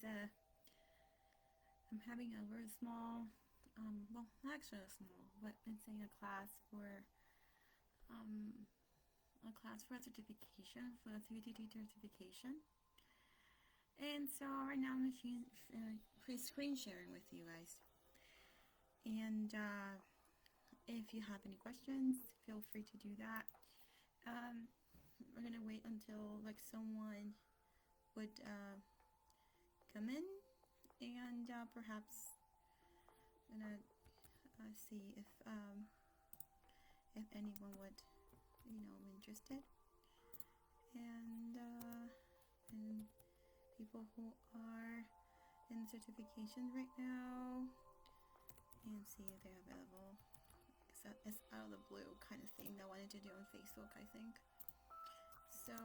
guys, I'm having a very small, well, not actually small, but I'm saying um, a class for a certification, for a 3D certification. And so right now I'm screen sharing with you guys. And if you have any questions, feel free to do that. Um, we're gonna wait until like someone would come in, and perhaps gonna see if anyone would interested, and people who are in certification right now, and see if they're available. It's out of the blue kind of thing that I wanted to do on Facebook, I think. So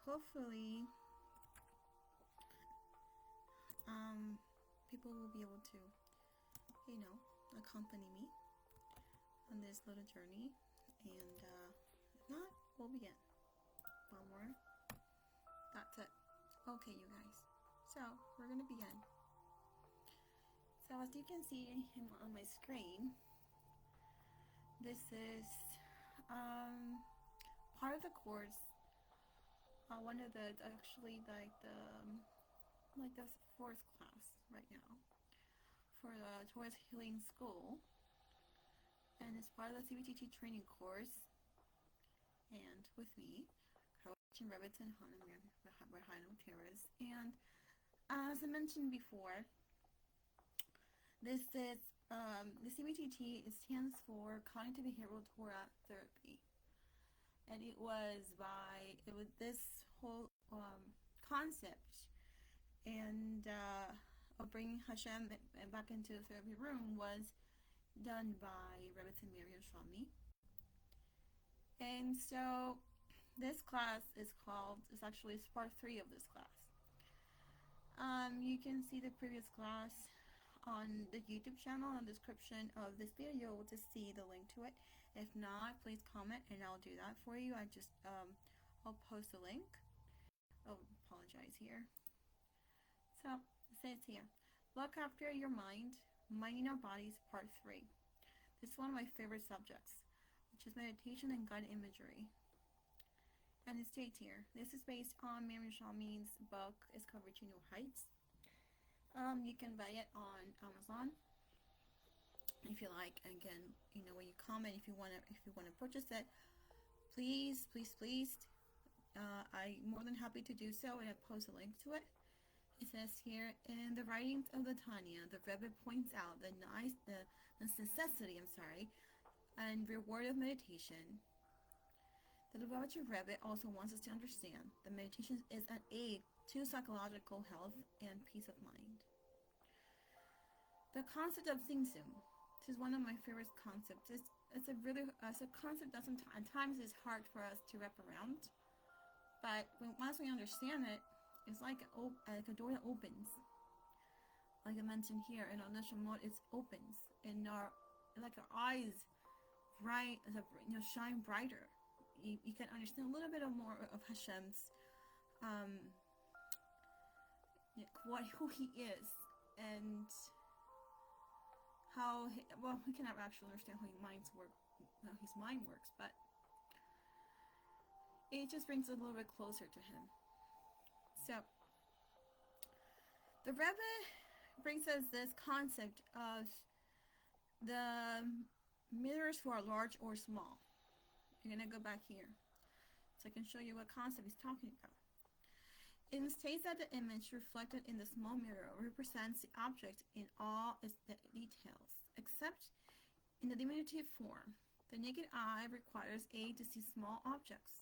hopefully people will be able to accompany me on this little journey, and if not, we'll begin. One more. That's it. Okay, you guys. So we're gonna begin. So as you can see on my screen, this is part of the course. One of the actually like the fourth class right now for the Towards Healing School, and it's part of the CBTT training course. And with me, Carlton Reviton, Hannah Terrace, and as I mentioned before, this is the CBTT. It stands for Cognitive Behavioral Torah Therapy, and it was this whole concept and of bringing Hashem back into the therapy room was done by Rebbetzin Miriam Shami. And so this class is actually part 3 of this class. You can see the previous class on the YouTube channel in the description of this video to see the link to it. If not, please comment and I'll do that for you. I'll post a link. Oh, apologize here. So it says here, look after your mind, minding our bodies, part 3. This is one of my favorite subjects, which is meditation and guided imagery. And it states here, this is based on Miriam Shami's book, It's Called Reaching New Heights. You can buy it on Amazon if you like. Again, when you comment, if you want to purchase it, please, I'm more than happy to do so, and I post a link to it. It says here, in the writings of the Tanya, the Rebbe points out the necessity, and reward of meditation. The Lubavitcher Rebbe also wants us to understand that meditation is an aid to psychological health and peace of mind. The concept of Tzimtzum. This is one of my favorite concepts. It's a concept that at times is hard for us to wrap around, but once we understand it, it's like a door that opens. Like I mentioned here, in our Neshamot, it opens, and our eyes shine brighter. You can understand a little bit more of Hashem's, who He is, and how we cannot actually understand how His mind works, but it just brings us a little bit closer to Him. So the Rebbe brings us this concept of the mirrors who are large or small. I'm going to go back here so I can show you what concept he's talking about. It states that the image reflected in the small mirror represents the object in all its details, except in the diminutive form. The naked eye requires aid to see small objects.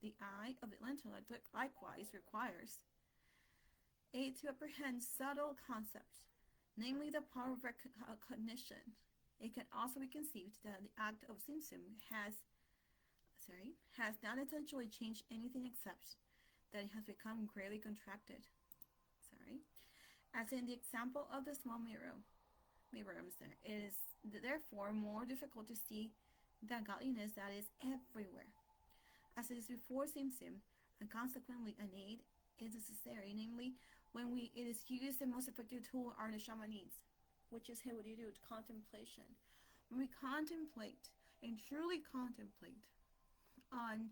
The eye of the intellect likewise requires aid to apprehend subtle concepts, namely the power of recognition. It can also be conceived that the act of Tzimtzum has not essentially changed anything except that it has become greatly contracted. As in the example of the small mirror, it is therefore more difficult to see the godliness that is everywhere. As it is before Tzimtzum, and consequently an aid is necessary, namely when it is used, the most effective tool our neshama needs, which is Hewadidu, contemplation. When we contemplate and truly contemplate on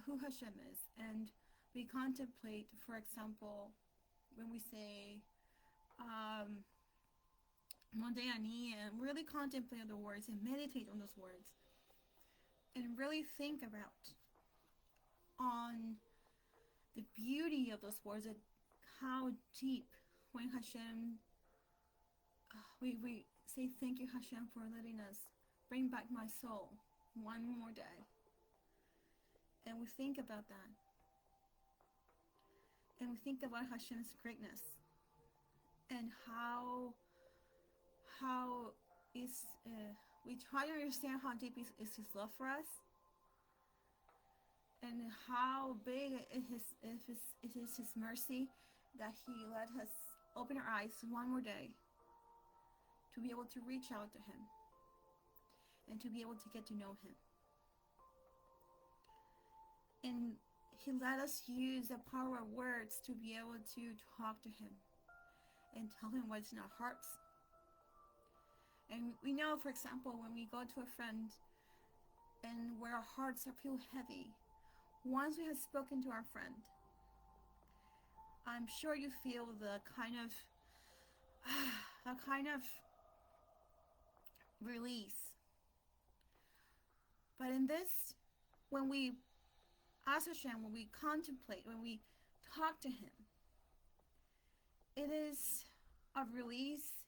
who Hashem is, and we contemplate, for example, when we say Modeh Ani, and really contemplate on the words and meditate on those words, and really think about on the beauty of those words, and how deep when Hashem, we say thank you Hashem for letting us bring back my soul one more day, and we think about that, and we think about Hashem's greatness, and how is we try to understand how deep is his love for us, and how big it is his mercy that he let us open our eyes one more day to be able to reach out to him and to be able to get to know him. And he let us use the power of words to be able to talk to him and tell him what's in our hearts. And we know, for example, when we go to a friend and where our hearts feel heavy, once we have spoken to our friend, I'm sure you feel the kind of release. But in this, when we ask Hashem, when we contemplate, when we talk to him, it is a release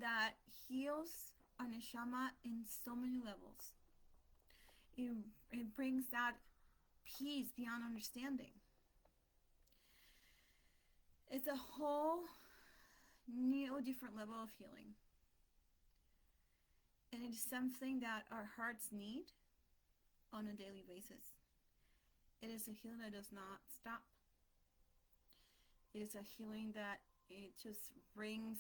that heals our neshama in so many levels. It brings that peace beyond understanding. It's a whole new, different level of healing. And it is something that our hearts need on a daily basis. It is a healing that does not stop. It is a healing that it just brings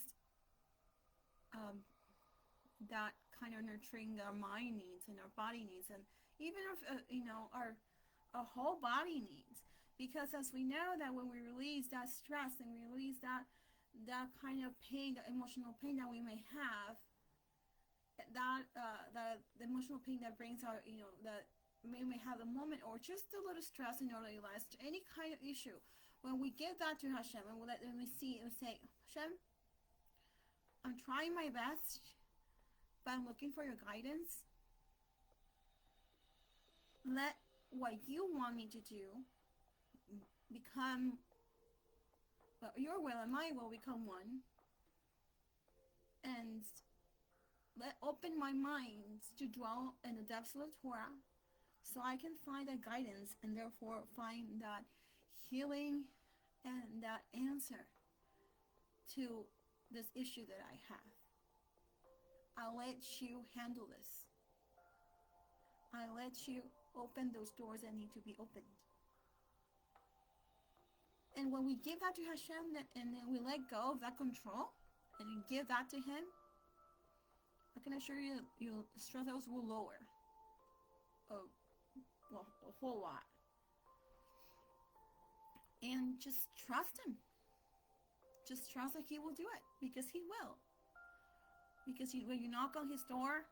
that kind of nurturing our mind needs and our body needs, and even if our whole body needs. Because as we know that when we release that stress and we release that kind of pain, the emotional pain that we may have, the emotional pain that brings our, that we may have a moment or just a little stress in our daily lives, any kind of issue, when we give that to Hashem and we see and say, Hashem, I'm trying my best, but I'm looking for your guidance. Let what you want me to do become, your will and my will become one, and open my mind to dwell in the depths of the Torah, so I can find that guidance and therefore find that healing and that answer to this issue that I have. I'll let you handle this. I'll let you open those doors that need to be opened. And when we give that to Hashem, and then we let go of that control, and we give that to him, I can assure you, your stress levels will lower. A whole lot. And just trust him. Just trust that he will do it, because he will. Because when you knock on his door,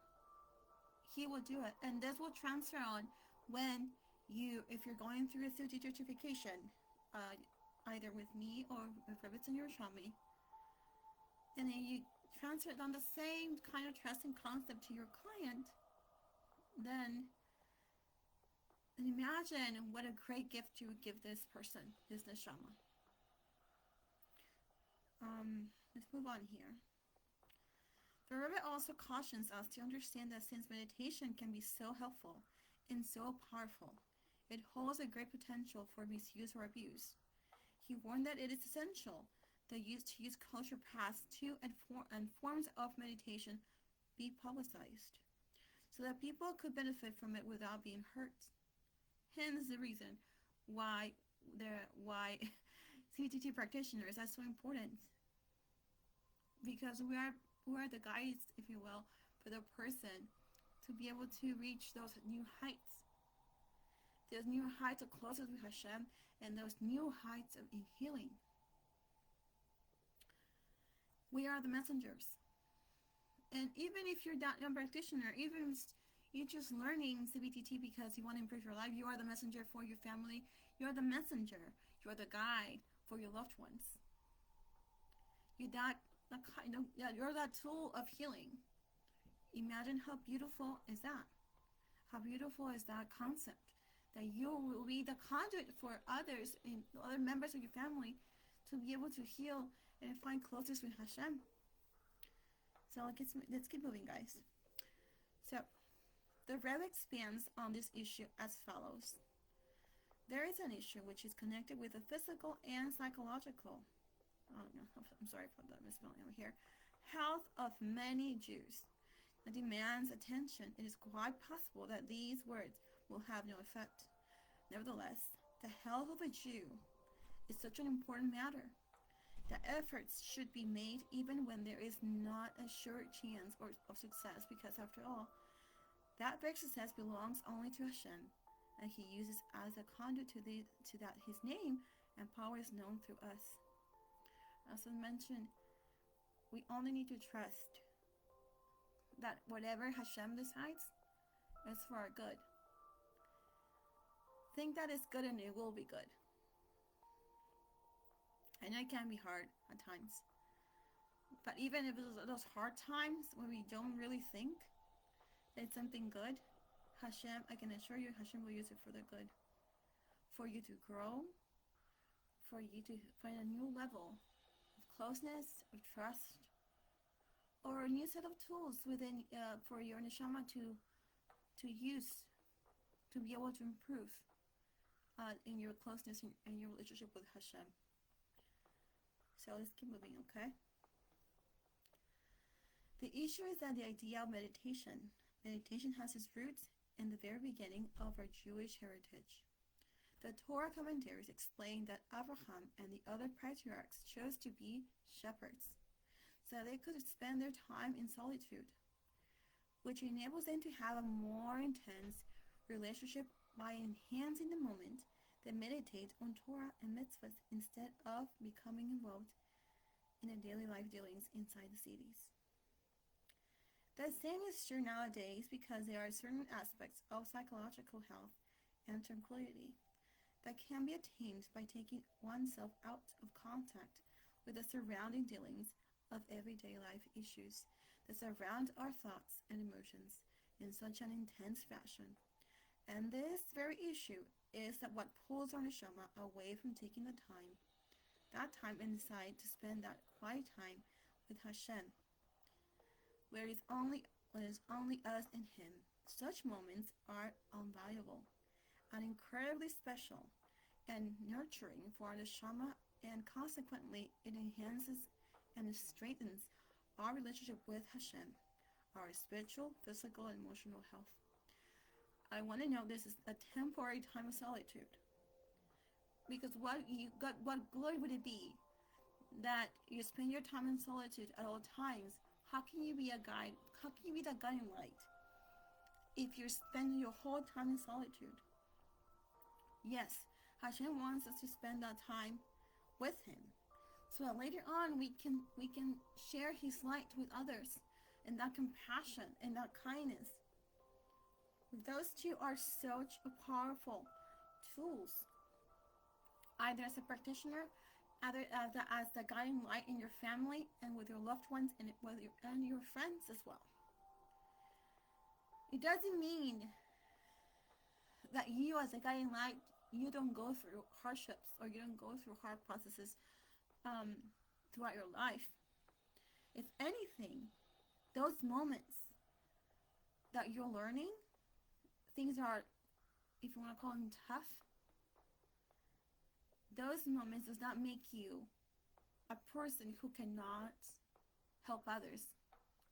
he will do it. And this will transfer on when if you're going through a teacher certification, either with me or with Rebbetzin Yerushalmi, and then you transfer it on the same kind of trust and concept to your client, then imagine what a great gift you would give this person, his neshama. Let's move on here. The Rebbe also cautions us to understand that since meditation can be so helpful and so powerful, it holds a great potential for misuse or abuse. He warned that it is essential to use kosher paths to and forms of meditation be publicized, so that people could benefit from it without being hurt. Hence the reason why CTT practitioners are so important, because we are the guides, if you will, for the person to be able to reach those new heights. Those new heights of closeness with Hashem, and those new heights of healing. We are the messengers. And even if you're not a practitioner, even if you're just learning CBTT because you want to improve your life, you are the messenger for your family. You're the messenger. You're the guide for your loved ones. You're you're that tool of healing. Imagine how beautiful is that? How beautiful is that concept? That you will be the conduit for others and other members of your family to be able to heal and find closeness with Hashem. So let's keep moving, guys. So the Rebbe expands on this issue as follows. There is an issue which is connected with the physical and psychological, I'm sorry for the misspelling over here, health of many Jews that demands attention. It is quite possible that these words will have no effect. Nevertheless, the health of a Jew is such an important matter that efforts should be made even when there is not a sure chance of success, because after all, that very success belongs only to Hashem, and He uses as a conduit to that His name and power is known through us. As I mentioned, we only need to trust that whatever Hashem decides is for our good. Think that it's good and it will be good. I know it can be hard at times. But even if it's those hard times when we don't really think that it's something good, Hashem, I can assure you, Hashem will use it for the good. For you to grow, for you to find a new level of closeness, of trust, or a new set of tools within for your neshama to use to be able to improve in your closeness and your relationship with Hashem. So let's keep moving, okay? The issue is that the idea of meditation has its roots in the very beginning of our Jewish heritage. The Torah commentaries explain that Abraham and the other patriarchs chose to be shepherds so that they could spend their time in solitude, which enables them to have a more intense relationship by enhancing the moment they meditate on Torah and mitzvahs instead of becoming involved in their daily life dealings inside the cities. The same is true nowadays because there are certain aspects of psychological health and tranquility that can be attained by taking oneself out of contact with the surrounding dealings of everyday life issues that surround our thoughts and emotions in such an intense fashion. And this very issue is that what pulls our neshama away from taking that time inside to spend that quiet time with Hashem, where it is only us and Him. Such moments are invaluable and incredibly special and nurturing for our neshama, and consequently it enhances and strengthens our relationship with Hashem, our spiritual, physical, and emotional health. I want to know this is a temporary time of solitude, because what glory would it be that you spend your time in solitude at all times? How can you be a guide? How can you be that guiding light if you're spending your whole time in solitude? Yes, Hashem wants us to spend that time with Him, so that later on we can share His light with others, and that compassion and that kindness. Those two are such a powerful tools, either as a practitioner, either as the guiding light in your family and with your loved ones and your friends as well. It doesn't mean that you as a guiding light, you don't go through hardships or you don't go through hard processes throughout your life. If anything, those moments that you're learning, things are, if you want to call them tough, those moments does not make you a person who cannot help others.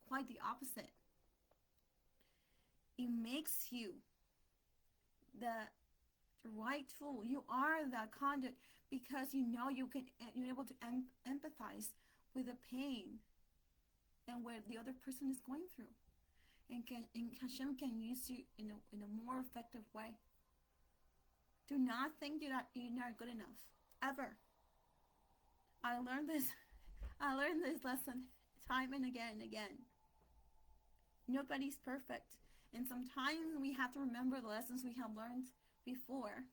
Quite the opposite. It makes you the right tool. You are that conduit because you're able to empathize with the pain and what the other person is going through. And Hashem can use you in a more effective way. Do not think that you're not good enough. Ever. I learned this. I learned this lesson time and again and again. Nobody's perfect. And sometimes we have to remember the lessons we have learned before.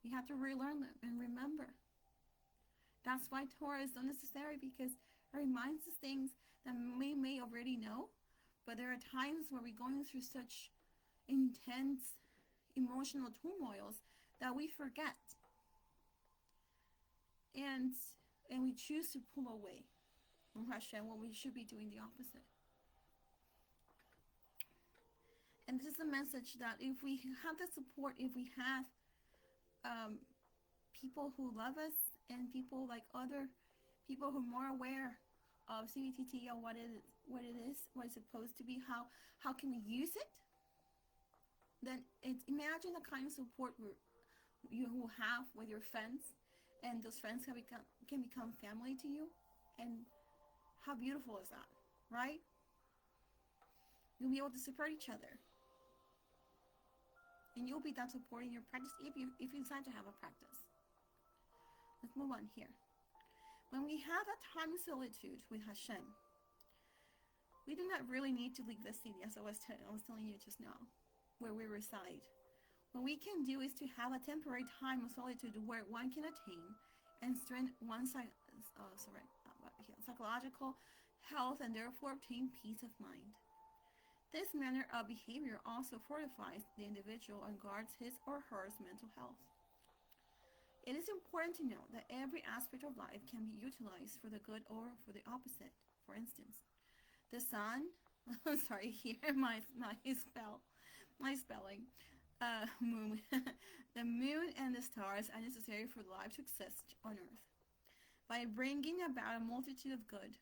We have to relearn them and remember. That's why Torah is so necessary, because it reminds us things that we may already know, but there are times where we're going through such intense emotional turmoils that we forget. And we choose to pull away from Hashem when we should be doing the opposite. And this is a message that if we have the support, if we have people who love us and people like other people who are more aware of CBTT or what it is, what it's supposed to be, how can we use it, then imagine the kind of support you will have with your friends, and those friends can become family to you. And how beautiful is that, right? You'll be able to support each other, and you'll be that support in your practice if you decide to have a practice. Let's move on here. When we have that time of solitude with Hashem, we do not really need to leave the city, as I was telling you just now, where we reside. What we can do is to have a temporary time of solitude where one can attain and strengthen one's psychological health, and therefore obtain peace of mind. This manner of behavior also fortifies the individual and guards his or her mental health. It is important to note that every aspect of life can be utilized for the good or for the opposite. For instance, the sun, here my spelling, moon, the moon and the stars are necessary for life to exist on earth by bringing about a multitude of good.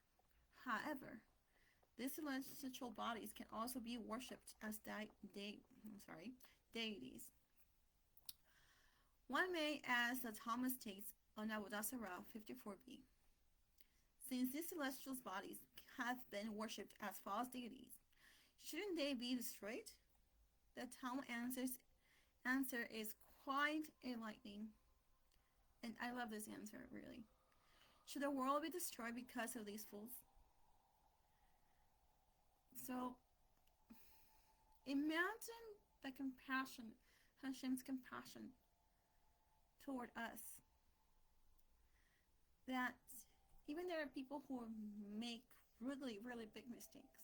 However, these celestial bodies can also be worshipped as deities. One may, as Thomas states on Avodah Zarah 54b, since these celestial bodies have been worshipped as false deities, shouldn't they be destroyed? The Talmud answer is quite enlightening, and I love this answer, really. Should the world be destroyed because of these fools? So, imagine the compassion, Hashem's compassion toward us, that even there are people who make really, really big mistakes,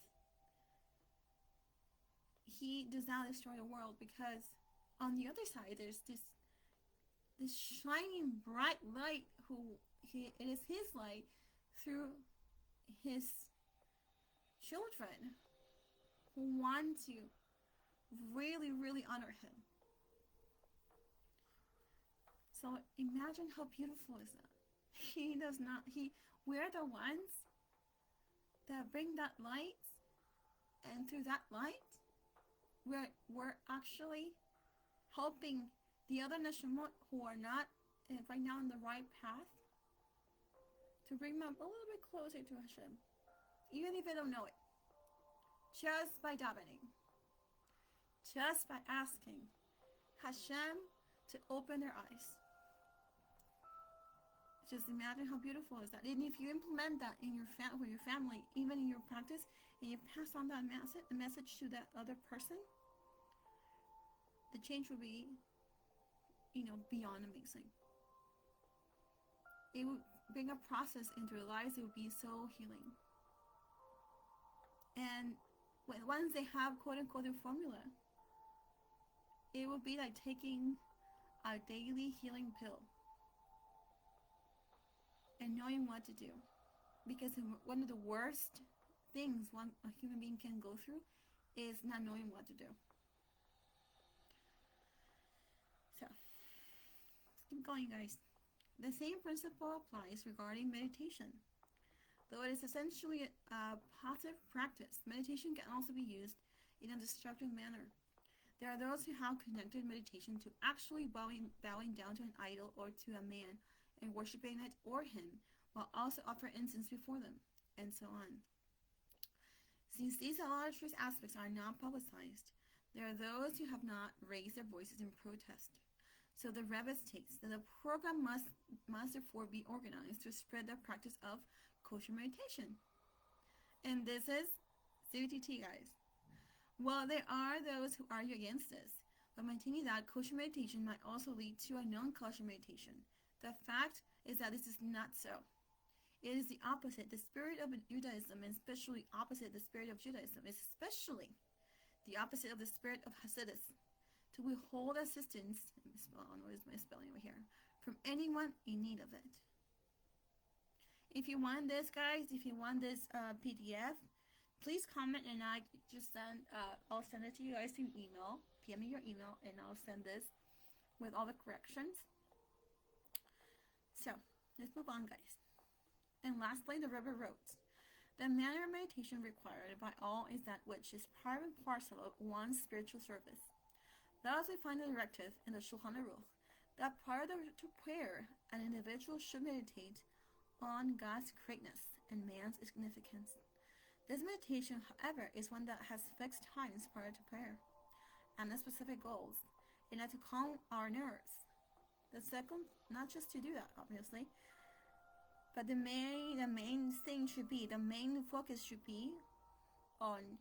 he does not destroy the world, because on the other side there's this shining bright light it is his light through his children who want to really, really honor him. So imagine how beautiful is that. We're the ones that bring that light, and through that light, we're actually helping the other neshama who are not right now on the right path, to bring them a little bit closer to Hashem, even if they don't know it. Just by davening, just by asking Hashem to open their eyes. Just imagine how beautiful is that. And if you implement that in with your family, even in your practice, and you pass on that message to that other person, the change will be, beyond amazing. It will bring a process into their lives. It will be so healing. And once they have quote-unquote their formula, it will be like taking a daily healing pill and knowing what to do. Because one of the worst things a human being can go through is not knowing what to do. So, let's keep going, guys. The same principle applies regarding meditation. Though it is essentially a positive practice, meditation can also be used in a destructive manner. There are those who have connected meditation to actually bowing down to an idol or to a man and worshiping it or him, while also offer incense before them, and so on. Since these idolatrous aspects are not publicized, there are those who have not raised their voices in protest. So the Rebbe states that the program must therefore be organized to spread the practice of kosher meditation. And this is CBTT, guys. Well, there are those who argue against this, but maintaining that kosher meditation might also lead to a non-kosher meditation. The fact is that this is not so. It is the opposite. The spirit of Judaism, and especially opposite the spirit of Judaism, is especially the opposite of the spirit of Hasidus, to withhold assistance, what is my spelling over here, from anyone in need of it. If you want this, guys, if you want this PDF, please comment and I'll send it to you guys through email. PM me your email and I'll send this with all the corrections. So, let's move on, guys. And lastly, the Rebbe wrote, the manner of meditation required by all is that which is part and parcel of one's spiritual service. Thus we find the directive in the Shulchan Aruch that prior to prayer, an individual should meditate on God's greatness and man's significance. This meditation, however, is one that has fixed times prior to prayer and the specific goals in order to calm our nerves. The second, not just to do that, obviously, but the main focus should be on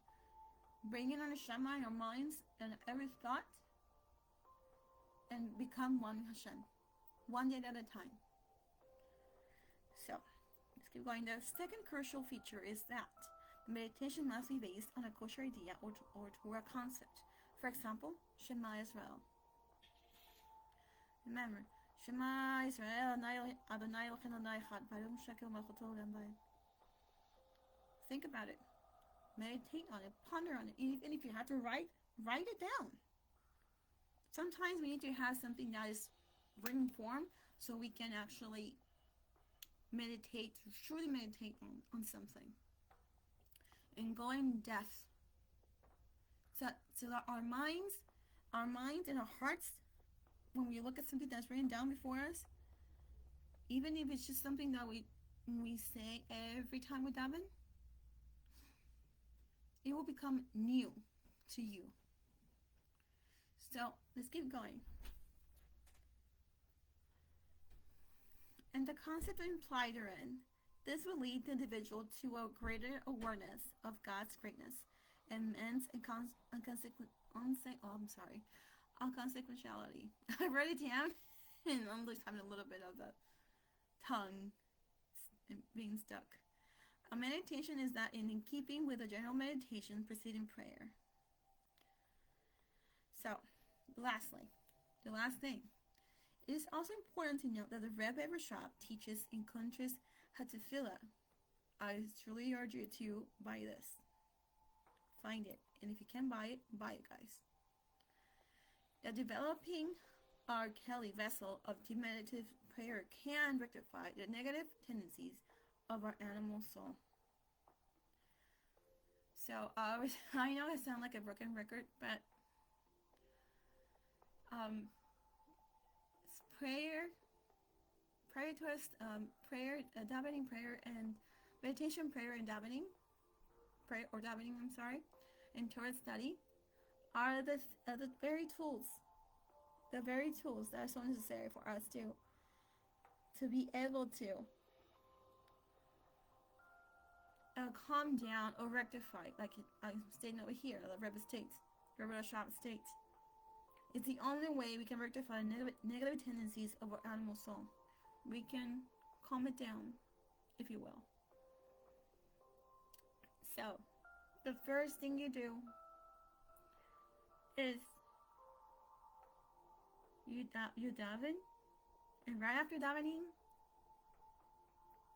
bringing on Shema in our minds and every thought and become one with Hashem, one day at a time. So, let's keep going. The second crucial feature is that the meditation must be based on a kosher idea or Torah concept. For example, Shema Israel. Remember, Shema Israel, Adonai Eloheinu Adonai Echad, Baruch Shekel Malchuto Olam Va'ed. Think about it. Meditate on it. Ponder on it. Even if you have to write it down. Sometimes we need to have something that is written form so we can actually truly meditate on something. And go in depth. So that our minds and our hearts, when we look at something that's written down before us, even if it's just something that we say every time we daven, it will become new to you. So let's keep going. And the concept implied therein, this will lead the individual to a greater awareness of God's greatness and man's unconsequentiality. I wrote it down, and I'm just having a little bit of the tongue being stuck. A meditation is that in keeping with a general meditation preceding prayer. So, lastly, the last thing. It is also important to note that the Rebbe Rashab teaches in Kuntres Hatefillah. I truly urge you to buy this. Find it. And if you can buy it, guys. That developing our Kelly vessel of deep meditative prayer can rectify the negative tendencies of our animal soul. So, I know I sound like a broken record, but davening prayer and meditation prayer and davening, and Torah study are the very tools that are so necessary for us to be able to calm down or rectify, like I'm stating over here, the Rebbe Rashab states. It's the only way we can rectify negative tendencies of our animal soul. We can calm it down, if you will. So, the first thing you do is you daven, and right after davening,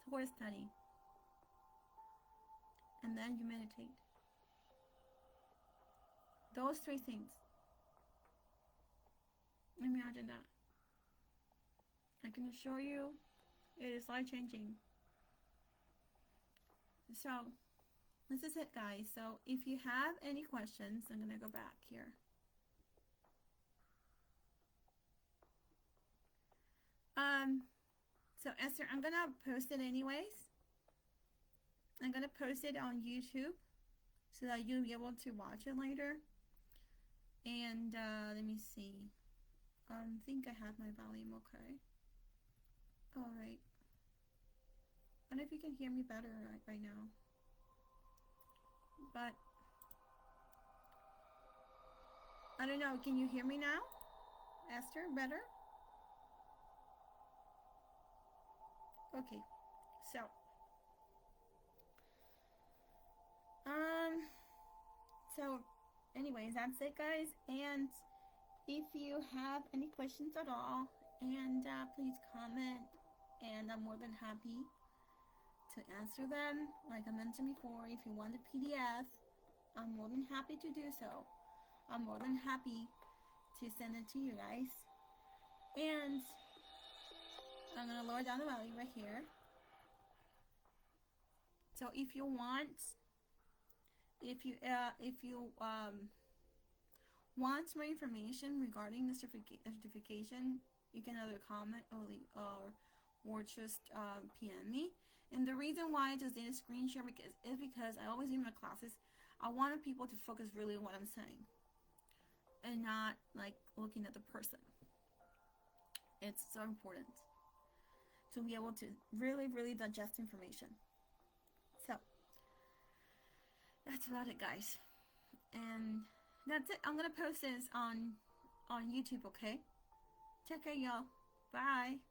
Torah study, and then you meditate. Those three things. Imagine that. I can assure you, it is life-changing. So, this is it, guys. So, if you have any questions, I'm going to go back here. So Esther, I'm going to post it anyways. I'm going to post it on YouTube so that you'll be able to watch it later. And let me see. think I have my volume okay. Alright. I don't know if you can hear me better right now. But I don't know, can you hear me now? Esther, better? Okay. So um so anyways, that's it guys, and if you have any questions at all, and please comment, and I'm more than happy to answer them. Like I mentioned before, if you want the PDF, I'm more than happy to do so. I'm more than happy to send it to you guys. And I'm gonna lower down the volume right here. So if you want, if you want more information regarding the certification, you can either comment or just PM me. And the reason why I just did a screen share is because I always in my classes, I wanted people to focus really on what I'm saying and not like looking at the person. It's so important to be able to really digest information. So that's about it guys, and that's it. I'm gonna post this on YouTube, okay? Take care y'all. Bye.